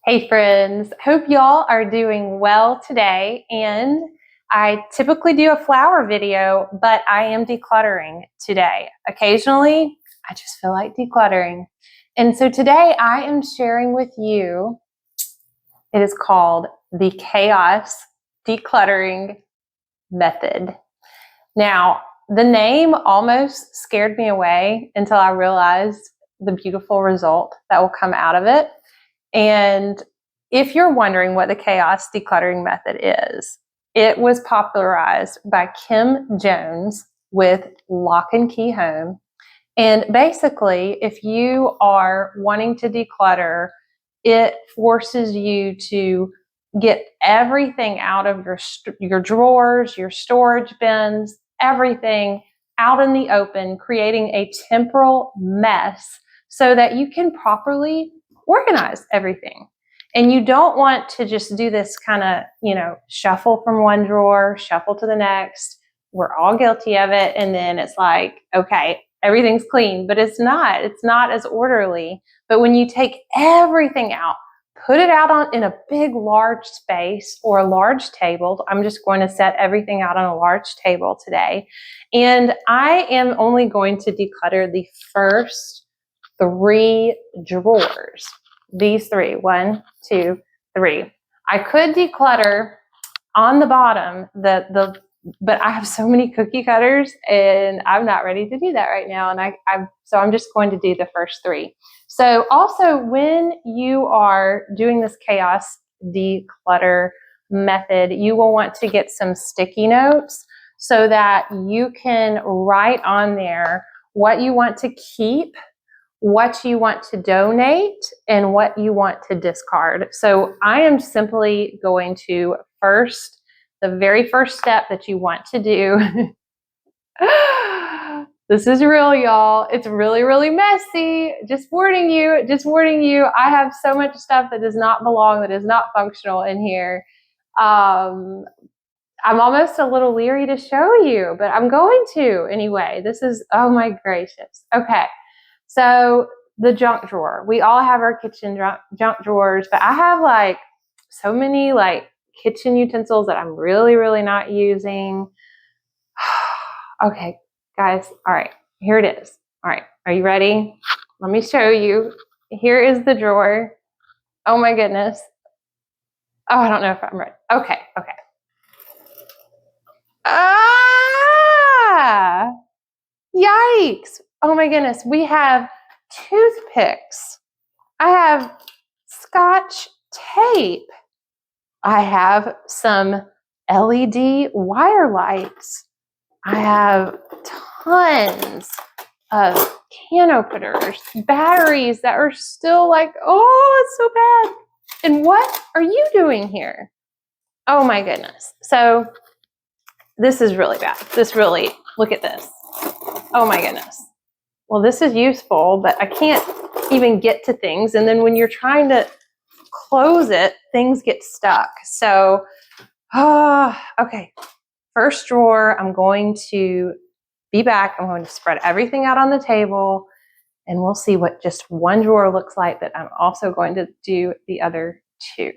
Hey friends, hope y'all are doing well today. And I typically do a flower video, but I am decluttering today. Occasionally, I just feel like decluttering. And so today I am sharing with you, it is called the Chaos Decluttering Method. Now, the name almost scared me away until I realized the beautiful result that will come out of it. And if you're wondering what the Chaos Decluttering Method is, it was popularized by Kim Jones with Lock and Key Home. And basically, if you are wanting to declutter, it forces you to get everything out of your drawers, your storage bins, everything out in the open, creating a temporal mess so that you can properly organize everything. And you don't want to just do this kind of, shuffle from one drawer, shuffle to the next. We're all guilty of it. And then it's like, okay, everything's clean, but it's not as orderly. But when you take everything out, put it out in a big, large space or a large table. I'm just going to set everything out on a large table today. And I am only going to declutter the first 3 drawers. These 3, 1, 2, 3. I could declutter on the bottom, but I have so many cookie cutters and I'm not ready to do that right now. And so I'm just going to do the first 3. So also when you are doing this Chaos Declutter method, you will want to get some sticky notes so that you can write on there what you want to keep, what you want to donate, and what you want to discard. So I am simply going to the very first step that you want to do. This is real, y'all. It's really, really messy. Just warning you. I have so much stuff that does not belong, that is not functional in here. I'm almost a little leery to show you, but I'm going to anyway. Oh my gracious. Okay. So the junk drawer. We all have our kitchen junk drawers, but I have so many kitchen utensils that I'm really, really not using. Okay, guys. All right, here it is. All right, are you ready? Let me show you. Here is the drawer. Oh my goodness. Oh, I don't know if I'm ready. Okay. Ah! Yikes. Oh my goodness. We have toothpicks. I have Scotch tape. I have some LED wire lights. I have tons of can openers, batteries that are still oh, it's so bad. And what are you doing here? Oh my goodness. So this is really bad. Look at this. Oh my goodness. Well, this is useful, but I can't even get to things. And then when you're trying to close it, things get stuck. So, okay. First drawer, I'm going to be back. I'm going to spread everything out on the table and we'll see what just one drawer looks like, but I'm also going to do the other 2.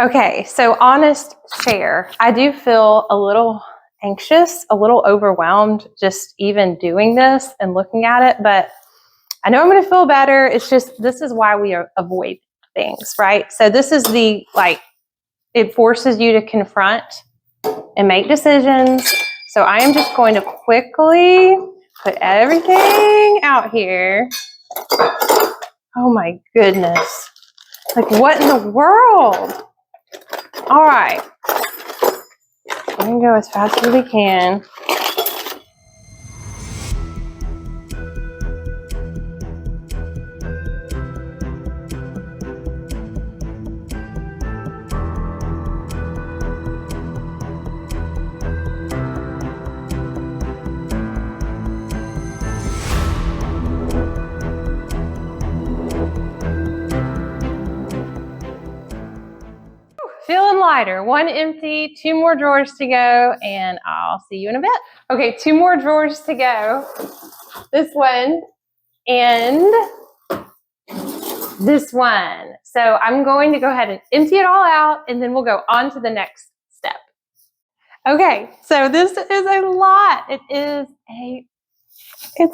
Okay, so honest share, I do feel a little anxious, a little overwhelmed just even doing this and looking at it, but I know I'm going to feel better. It's just, this is why we avoid things, right? So this is it forces you to confront and make decisions. So I am just going to quickly put everything out here. Oh my goodness. What in the world? All right. We're going to go as fast as we can. Feeling lighter. 1 empty, 2 more drawers to go, and I'll see you in a bit. Okay, 2 more drawers to go. This one and this one. So I'm going to go ahead and empty it all out, and then we'll go on to the next step. Okay, so this is a lot. It's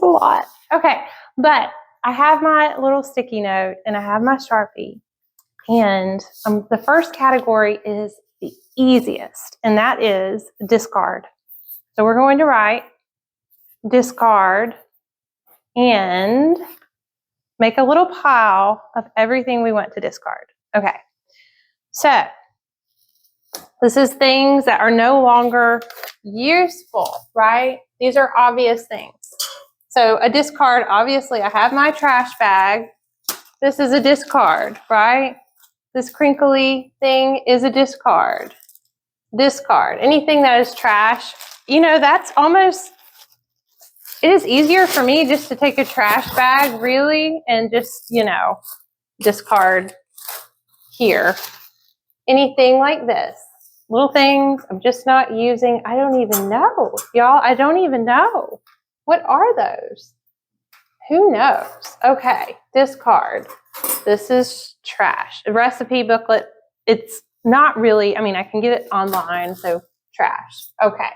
a lot. Okay, but I have my little sticky note and I have my Sharpie, and the first category is the easiest, and that is discard. So we're going to write discard and make a little pile of everything we want to discard. Okay, so this is things that are no longer useful, right? These are obvious things. So a discard, obviously I have my trash bag. This is a discard, right? This crinkly thing is a discard. Discard. Anything that is trash, you know, that's almost, it is easier for me just to take a trash bag, really, and just, you know, discard here. Anything like this. Little things I'm just not using. I don't even know, y'all. I don't even know. What are those? Who knows? Okay, discard. This is trash. A recipe booklet. It's not really, I mean, I can get it online, so trash. Okay.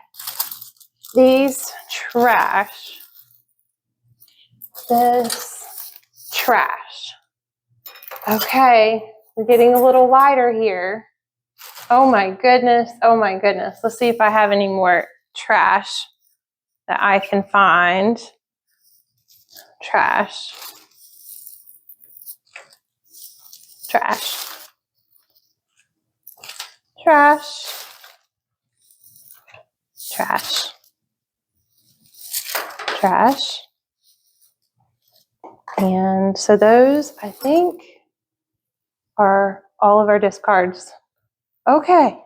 These trash. This trash. Okay, we're getting a little lighter here. Oh my goodness. Oh my goodness. Let's see if I have any more trash that I can find. Trash. Trash. Trash. Trash. Trash. And so those, I think, are all of our discards. Okay.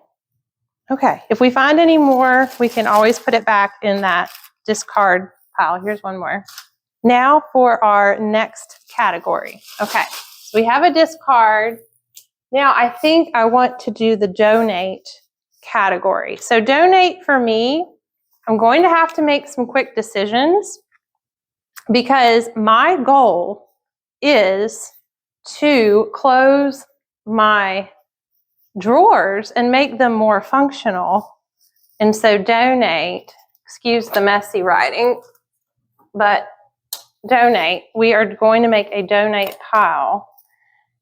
Okay. If we find any more, we can always put it back in that discard pile. Here's one more. Now for our next category. Okay. So we have a discard. Now I think I want to do the donate category. So donate for me, I'm going to have to make some quick decisions because my goal is to close my drawers and make them more functional. And so donate, excuse the messy writing, but donate, we are going to make a donate pile.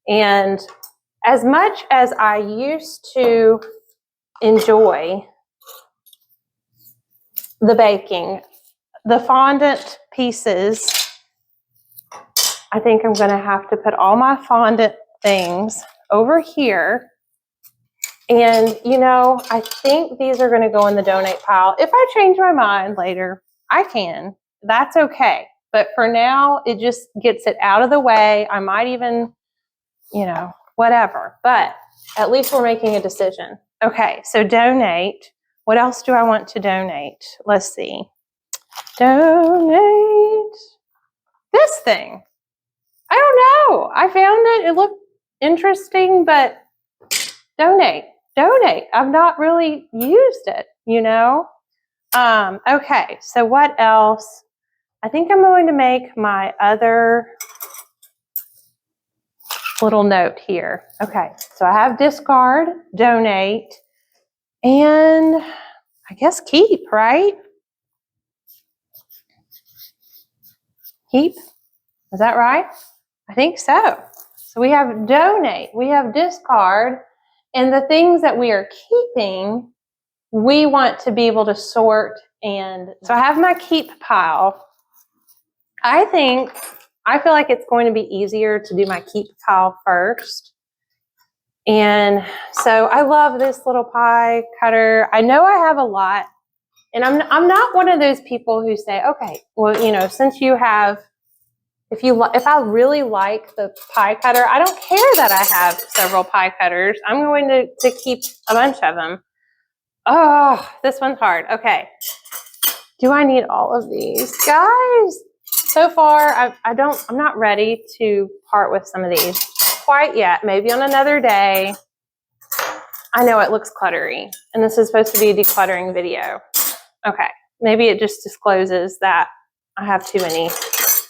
And as much as I used to enjoy the baking, the fondant pieces, I think I'm going to have to put all my fondant things over here. And, you know, I think these are going to go in the donate pile. If I change my mind later, I can. That's okay. But for now, it just gets it out of the way. I might even, you know, whatever. But at least we're making a decision. Okay, so donate. What else do I want to donate? Let's see. Donate. This thing. I don't know. I found it. It looked interesting, but donate. Donate. I've not really used it, you know? Okay, so what else? I think I'm going to make my other little note here. Okay, so I have discard, donate, and I guess keep, right? Keep? Is that right? I think so. So we have donate, we have discard, and the things that we are keeping, we want to be able to sort. And so I have my keep pile. I feel like it's going to be easier to do my keep pile first. And so I love this little pie cutter. I know I have a lot, and I'm not one of those people who say, okay, well, you know, since you have, if I really like the pie cutter, I don't care that I have several pie cutters. I'm going to keep a bunch of them. Oh, this one's hard. Okay. Do I need all of these? Guys, so far, I'm not ready to part with some of these quite yet. Maybe on another day. I know it looks cluttery, and this is supposed to be a decluttering video. Okay. Maybe it just discloses that I have too many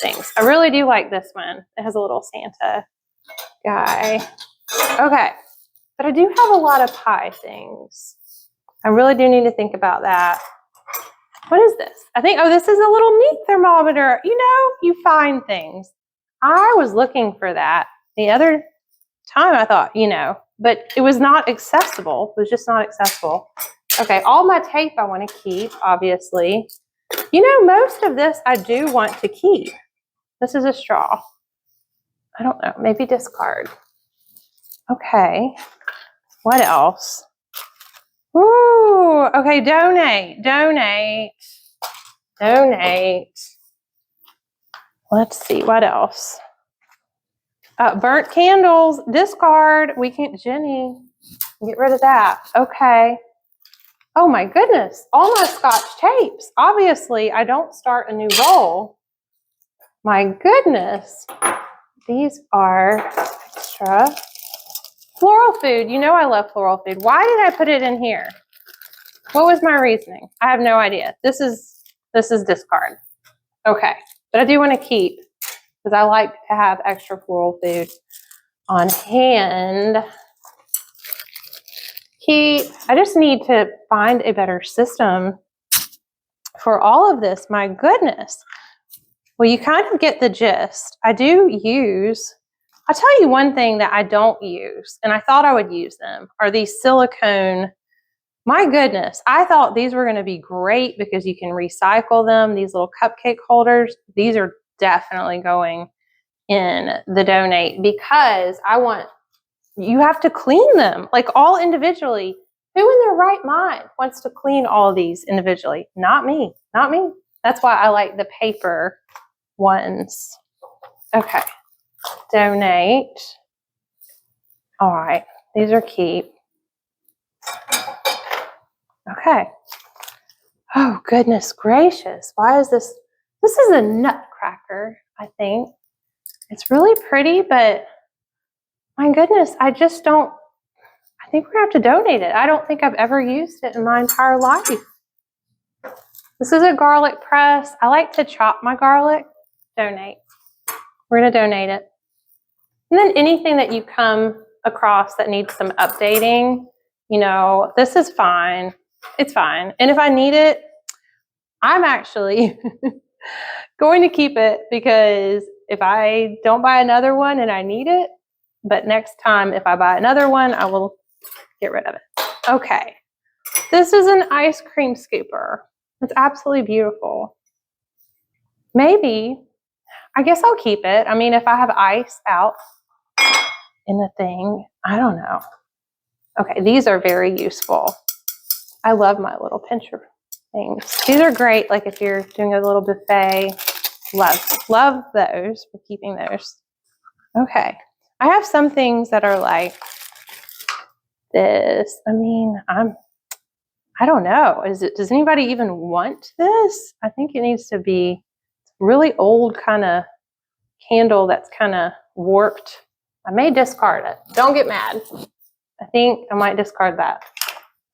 things. I really do like this one. It has a little Santa guy. Okay, but I do have a lot of pie things. I really do need to think about that. What is this? I think, oh, this is a little meat thermometer. You know, you find things. I was looking for that the other time. I thought, you know, but it was not accessible. It was just not accessible. Okay, all my tape I want to keep, obviously. You know, most of this I do want to keep. This is a straw. I don't know, maybe discard. Okay, what else? Ooh, okay, donate. Let's see, what else? Burnt candles, discard. We can't, Jenny, get rid of that. Okay. Oh my goodness, all my Scotch tapes. Obviously, I don't start a new roll. My goodness. These are extra. Floral food. You know I love floral food. Why did I put it in here? What was my reasoning? I have no idea. This is discard. Okay, but I do want to keep because I like to have extra floral food on hand. I just need to find a better system for all of this. My goodness. Well, you kind of get the gist. I do use, I'll tell you one thing that I don't use, and I thought I would use them, are these silicone. My goodness, I thought these were going to be great because you can recycle them. These little cupcake holders, these are definitely going in the donate because you have to clean them like all individually. Who in their right mind wants to clean all of these individually? Not me, not me. That's why I like the paper ones. Okay, donate. All right, these are keep. Okay. Oh, goodness gracious. Why is this? This is a nutcracker, I think. It's really pretty, but my goodness, I just don't, I think we're going to have to donate it. I don't think I've ever used it in my entire life. This is a garlic press. I like to chop my garlic. Donate. We're going to donate it. And then anything that you come across that needs some updating, you know, this is fine. It's fine. And if I need it, I'm actually going to keep it because if I don't buy another one and I need it, but next time if I buy another one, I will get rid of it. Okay. This is an ice cream scooper. It's absolutely beautiful. Maybe, I guess I'll keep it. I mean, if I have ice out in the thing, I don't know. Okay, these are very useful. I love my little pincher things. These are great, like if you're doing a little buffet. Love those. We're keeping those. Okay. I have some things that are like this. I mean, I don't know. Does anybody even want this? I think it needs to be really old kind of candle that's kind of warped. I may discard it. Don't get mad. I think I might discard that.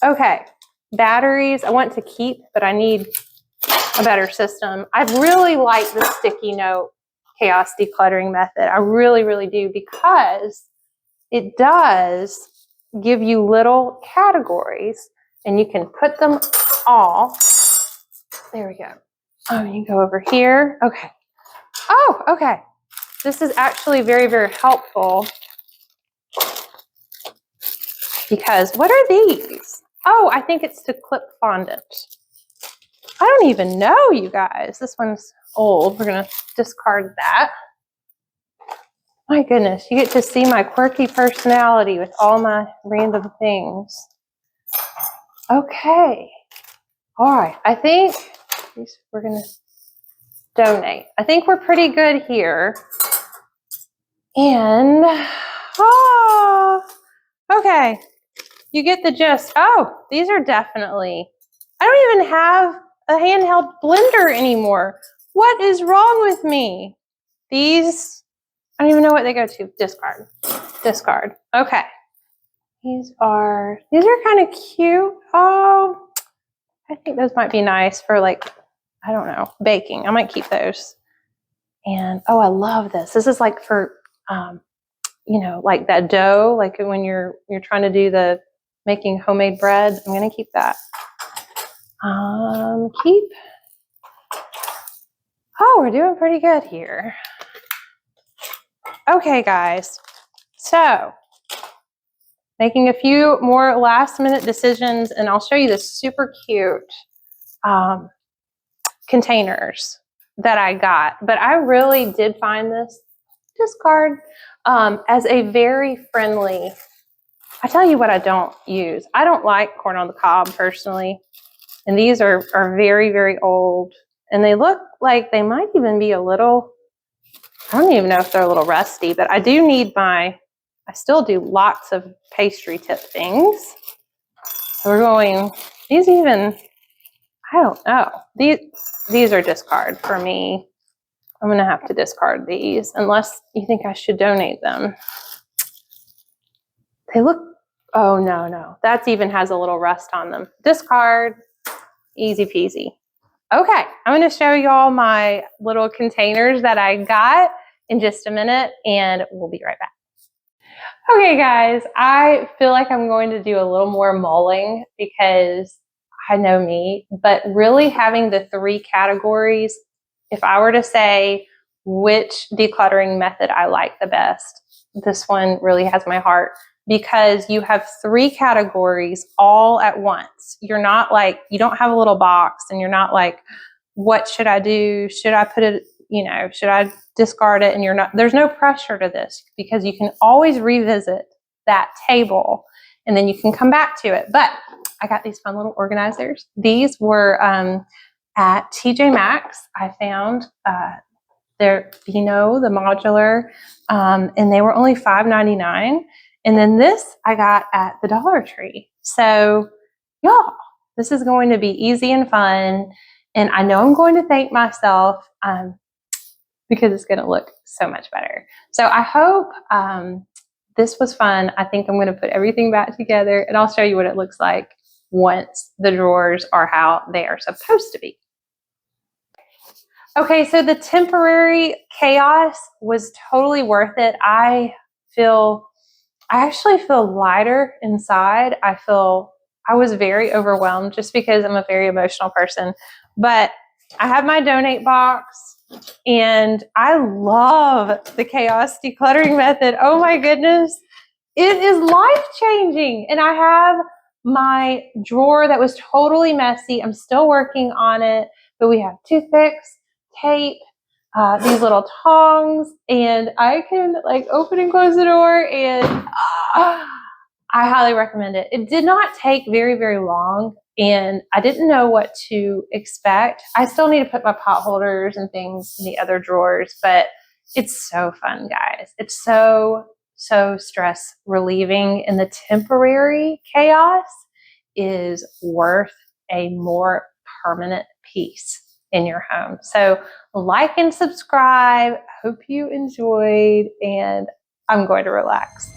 Okay. Batteries I want to keep, but I need a better system. I really like the sticky note chaos decluttering method. I really, really do, because it does give you little categories and you can put them all. There we go. Oh, you go over here. Okay. Oh, okay. This is actually very, very helpful because what are these? Oh, I think it's to clip fondant. I don't even know, you guys. This one's old. We're going to discard that. My goodness, you get to see my quirky personality with all my random things. Okay. All right. I think we're going to donate. I think we're pretty good here. And, okay. You get the gist. Oh, these are definitely, I don't even have a handheld blender anymore. What is wrong with me? These, I don't even know what they go to. Discard. Discard. Okay. These are kind of cute. Oh, I think those might be nice for, like, I don't know, baking. I might keep those. And, oh, I love this. This is like for you know, like that dough, like when you're trying to do the making homemade bread. I'm going to keep that. Oh, we're doing pretty good here. Okay, guys. So making a few more last minute decisions, and I'll show you this super cute containers that I got. But I really did find this discard as a very friendly. I tell you what I don't use. I don't like corn on the cob personally. And these are very, very old. And they look like they might even be a little, I don't even know if they're a little rusty, but I do need I still do lots of pastry tip things. So we're going, these even, I don't know. These are discard for me. I'm going to have to discard these unless you think I should donate them. They look, oh no. That even has a little rust on them. Discard, easy peasy. Okay, I'm going to show y'all my little containers that I got in just a minute, and we'll be right back. Okay, guys, I feel like I'm going to do a little more mulling because I know me, but really having the 3 categories, if I were to say which decluttering method I like the best, this one really has my heart because you have 3 categories all at once. You're not like, you don't have a little box and you're not like, what should I do? Should I put it, you know, should I discard it? And you're not, there's no pressure to this because you can always revisit that table and then you can come back to it. But I got these fun little organizers. These were at TJ Maxx. I found they're Beano, the modular, and they were only $5.99. And then this I got at the Dollar Tree. So y'all, this is going to be easy and fun. And I know I'm going to thank myself because it's going to look so much better. So I hope this was fun. I think I'm going to put everything back together and I'll show you what it looks like once the drawers are how they are supposed to be. Okay, so the temporary chaos was totally worth it. I actually feel lighter inside. I was very overwhelmed just because I'm a very emotional person. But I have my donate box and I love the chaos decluttering method. Oh my goodness. It is life-changing. And I have my drawer that was totally messy. I'm still working on it, but we have toothpicks, tape, these little tongs, and I can like open and close the door, and I highly recommend it. It did not take very, very long, and I didn't know what to expect. I still need to put my pot holders and things in the other drawers, but it's so fun, guys. It's so stress relieving, and the temporary chaos is worth a more permanent peace in your home. So like and subscribe. Hope you enjoyed, and I'm going to relax.